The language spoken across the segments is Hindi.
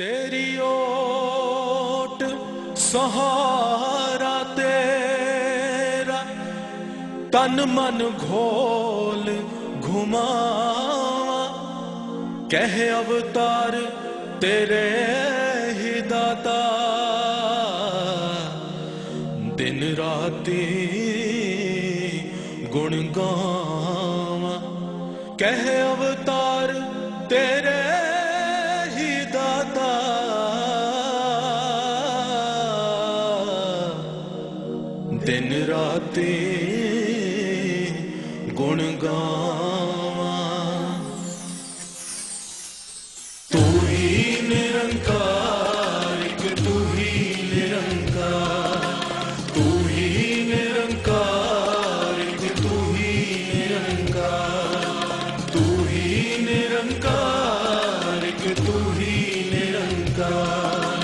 तेरी ओट सहारा तेरा, तन मन घोल घुमावा, कह अवतार तेरे ही दाता, दिन राती गुण गावा, कह अवतार तेरे ही दाता, दिन राती गुण गावा। तू ही निरंकार, तू ही निरंकार, तू ही निरंकार, तू ही निरंकार, तू ही निरंकार, तू ही निरंकार,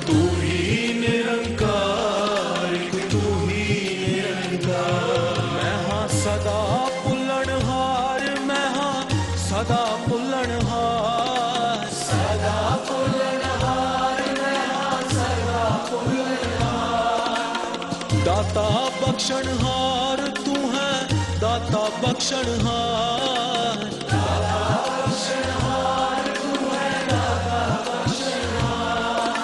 तू ही निरंकार, तू ही निरंकार। मैं हाँ सदा पुलनहार, मैं हाँ सदा पुलनहार, सदा पुलनहार, मैं हाँ सदा पुलनहार। दाता बख्शनहार तू है, दाता बख्शनहार, दाता बख्शनहार तू है, दाता बख्शनहार।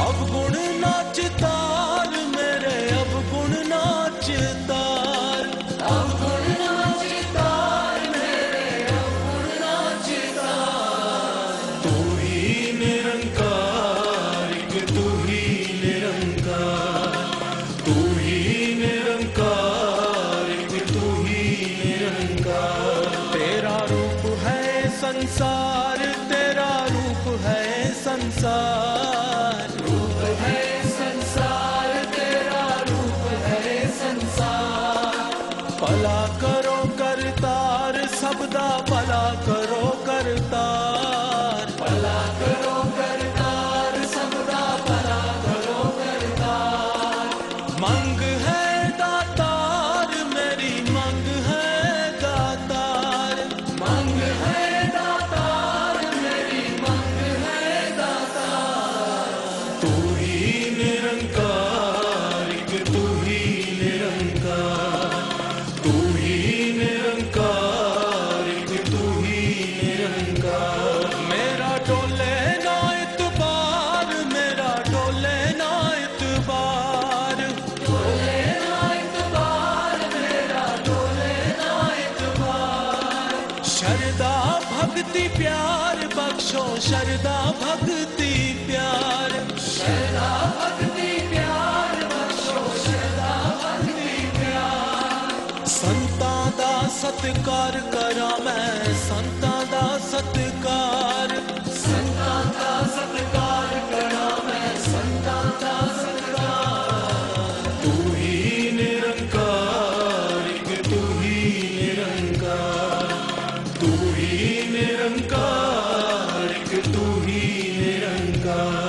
अवगुण नाचतार मेरे, अवगुण नाचतार, अवगुण नाचतार मेरे, अवगुण नाचतार। तू ही निरंकार, तू ही निरंकार, तू ही निरंकार, तू ही निरंकार। तेरा रूप है संसार, तेरा रूप है संसार, रूप है संसार, तेरा रूप है संसार। भला करो करतार, सबदा भला करो करतार, भला करो करतार, सबदा भला करो करतार। मंग है दातार मेरी, मंग है दातार, मंग है दातार मेरी, मंग है दातार। तू ही निरंकार, तू ही निरंकार, तू ही निरंकार, तू ही निरंकार। मेरा डोले ना इतबार, मेरा डोले ना इतबार, डोले ना इतबार, मेरा डोले ना इतबार। शरदा भक्ति प्यार बख्शो, शरदा भक्ति प्यार, शरदा भक्ति प्यार बख्शो, शरदा भक्ति प्यार। संतां दा सत्कार करा मैं, संतां दा सत्कार, संतां दा सत्कार करा मैं, संतां दा सत्कार। तू ही निरंकार, तू ही निरंकार, तू ही निरंकार, तू ही निरंकार।